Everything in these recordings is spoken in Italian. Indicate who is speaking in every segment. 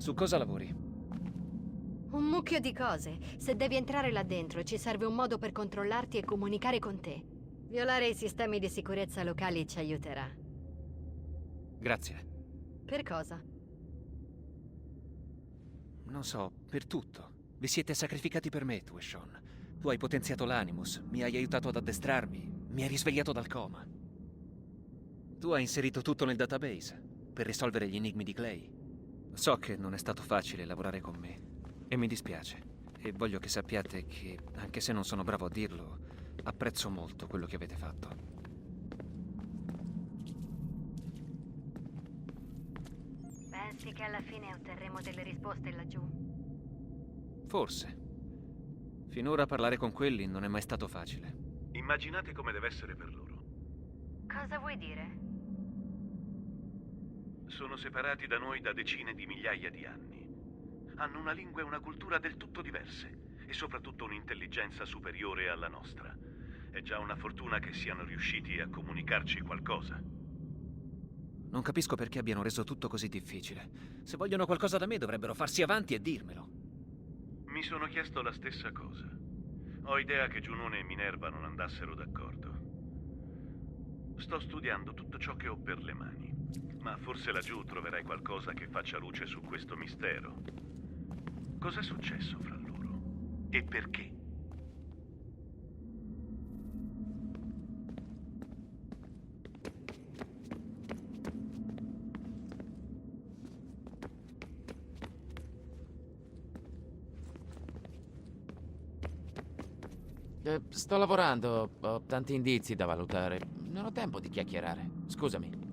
Speaker 1: Su cosa lavori?
Speaker 2: Un mucchio di cose. Se devi entrare là dentro, ci serve un modo per controllarti e comunicare con te. Violare i sistemi di sicurezza locali ci aiuterà.
Speaker 1: Grazie.
Speaker 2: Per cosa?
Speaker 1: Non so, per tutto. Vi siete sacrificati per me, tu e Sean. Tu hai potenziato l'Animus, mi hai aiutato ad addestrarmi, mi hai risvegliato dal coma. Tu hai inserito tutto nel database, per risolvere gli enigmi di Clay. So che non è stato facile lavorare con me, e mi dispiace. E voglio che sappiate che, anche se non sono bravo a dirlo, apprezzo molto quello che avete fatto.
Speaker 2: Pensi che alla fine otterremo delle risposte laggiù?
Speaker 1: Forse. Finora parlare con quelli non è mai stato facile.
Speaker 3: Immaginate come deve essere per loro.
Speaker 2: Cosa vuoi dire?
Speaker 3: Sono separati da noi da decine di migliaia di anni. Hanno una lingua e una cultura del tutto diverse e soprattutto un'intelligenza superiore alla nostra. È già una fortuna che siano riusciti a comunicarci qualcosa.
Speaker 1: Non capisco perché abbiano reso tutto così difficile. Se vogliono qualcosa da me dovrebbero farsi avanti e dirmelo.
Speaker 3: Mi sono chiesto la stessa cosa. Ho idea che Giunone e Minerva non andassero d'accordo. Sto studiando tutto ciò che ho per le mani, ma forse laggiù troverai qualcosa che faccia luce su questo mistero. Cos'è successo fra loro? E perché?
Speaker 4: Sto lavorando, ho tanti indizi da valutare. Non ho tempo di chiacchierare. Scusami.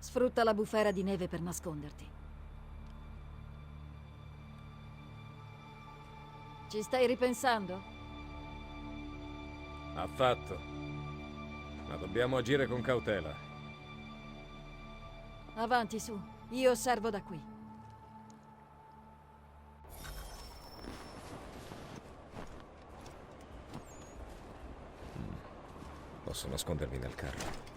Speaker 5: Sfrutta la bufera di neve per nasconderti. Ci stai ripensando?
Speaker 6: Affatto. Ma dobbiamo agire con cautela.
Speaker 5: Avanti su, io osservo da qui.
Speaker 6: Posso nascondermi nel carro.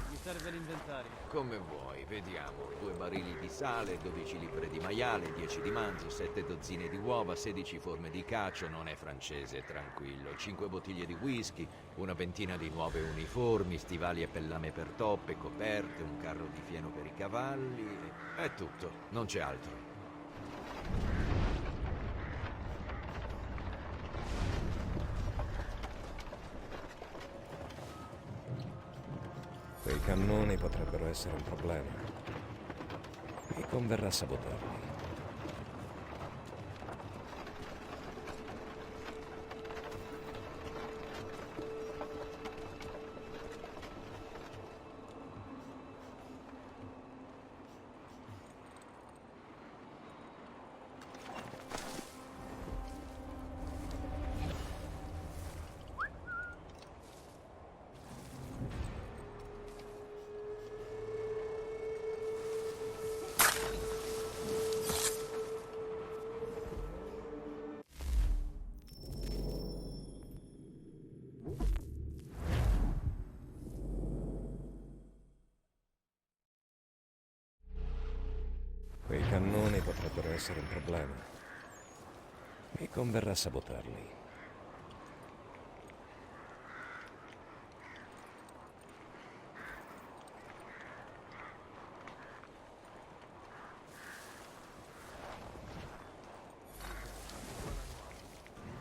Speaker 7: Mi serve l'inventario.
Speaker 8: Come vuoi, vediamo. 2 barili di sale, 12 libbre di maiale, 10 di manzo, 7 dozzine di uova, 16 forme di cacio, non è francese, tranquillo. 5 bottiglie di whisky, una ventina di nuove uniformi, stivali e pellame per toppe, coperte, un carro di fieno per i cavalli. È tutto, non c'è altro.
Speaker 6: Quei cannoni potrebbero essere un problema. Mi converrà sabotarli. Quei cannoni potrebbero essere un problema. Mi converrà sabotarli.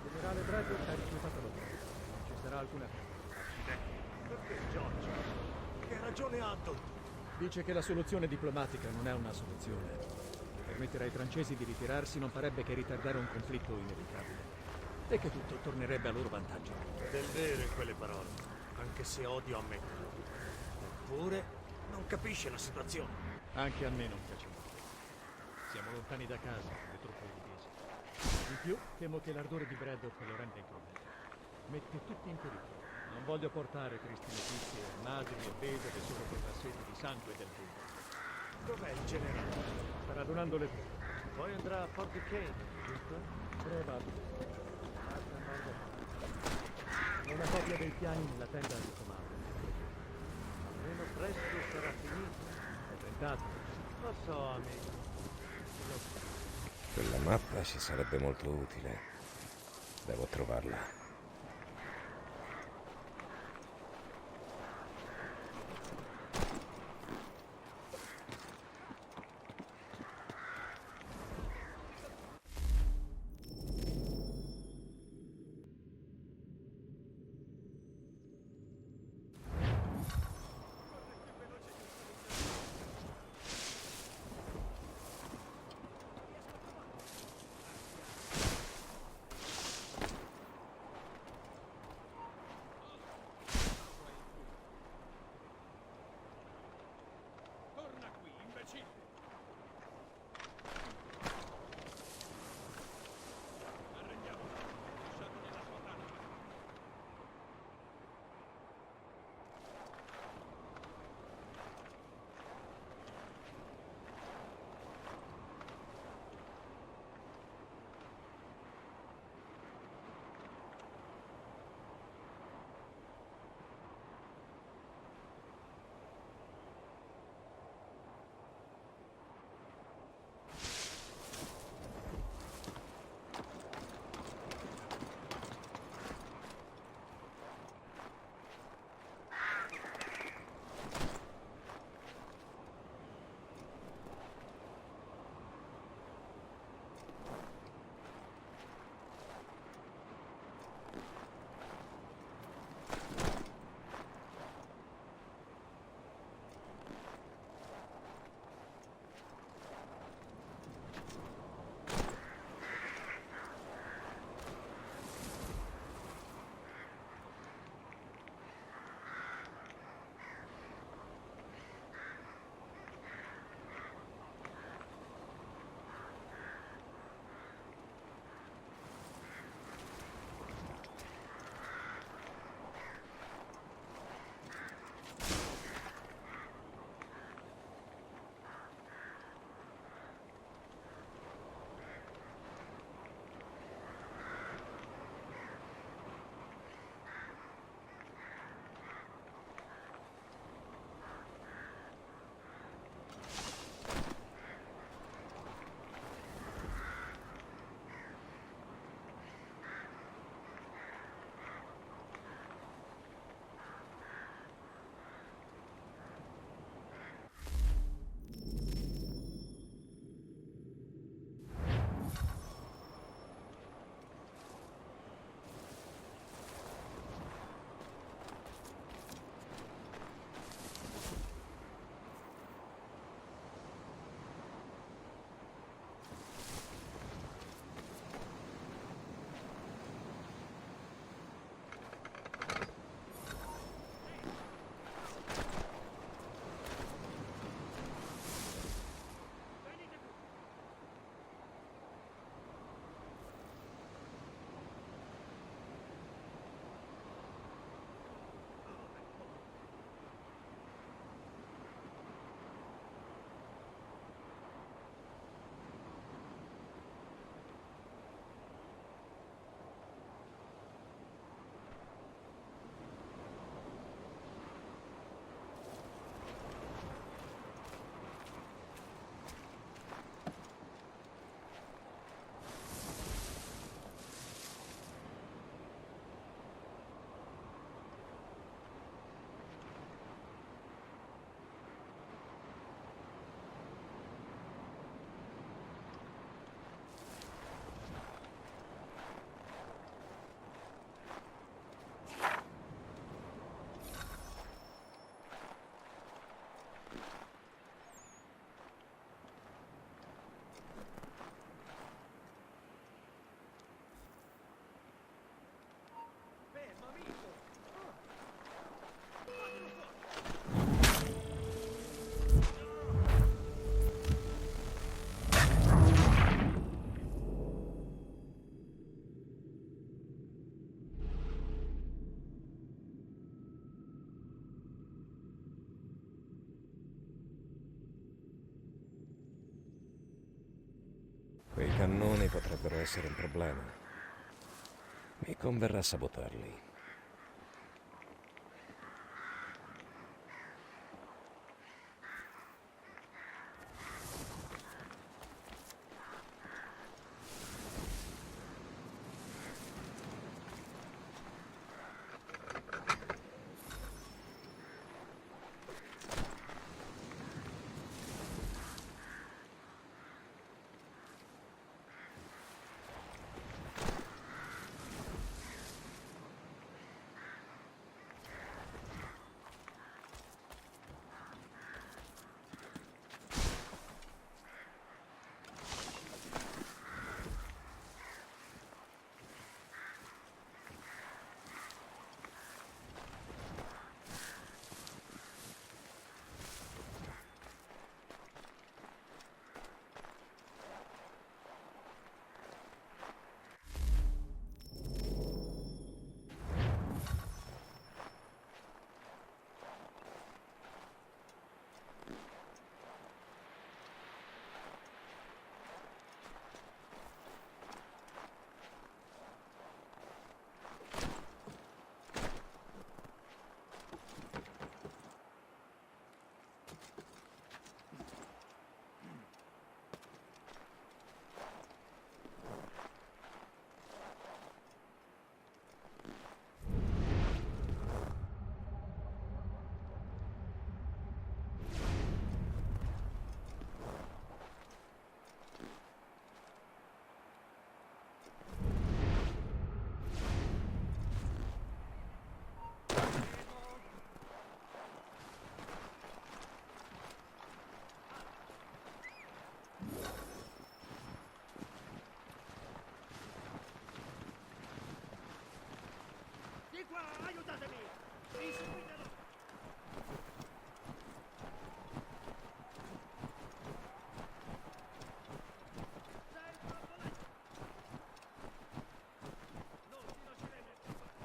Speaker 7: Il generale Braddock ha rifiutato l'ordine. Ci sarà alcuna...
Speaker 3: Perché, George? Che ragione ha Anton?
Speaker 7: Dice che la soluzione diplomatica non è una soluzione. Permettere ai francesi di ritirarsi non farebbe che ritardare un conflitto inevitabile. E che tutto tornerebbe a loro vantaggio.
Speaker 9: Del vero in quelle parole, anche se odio ammetterlo. Eppure non capisce la situazione.
Speaker 7: Anche a me non piace molto. Siamo lontani da casa, le truppe inglesi. Di più, temo che l'ardore di Braddock lo renda inclemente. Mette tutti in pericolo. Non voglio portare tristi notizie a madri e vedove solo per la sete di sangue del mondo.
Speaker 9: Dov'è il generale?
Speaker 7: Sta radunando le truppe. Poi andrà a Fort Duquesne, giusto? Probabilmente. Marcia a nord. Ho una copia dei piani nella tenda di comando. Almeno presto sarà finito. Ho tentato. Lo so, amico. Lo so.
Speaker 6: Quella mappa ci sarebbe molto utile. Devo trovarla. Quei cannoni potrebbero essere un problema. Mi converrà sabotarli.
Speaker 9: Di qua, aiutatemi! Inseguitelo! Sei troppo lento! Non ti lasceremo scappare!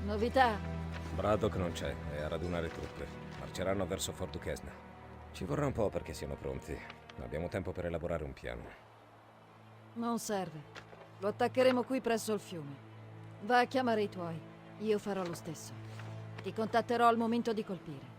Speaker 5: Novità?
Speaker 6: Braddock non c'è, è a radunare truppe. Marceranno verso Fort Duquesne. Ci vorrà un po' perché siano pronti. Abbiamo tempo per elaborare un piano.
Speaker 5: Non serve. Lo attaccheremo qui presso il fiume. Va a chiamare i tuoi. Io farò lo stesso. Ti contatterò al momento di colpire.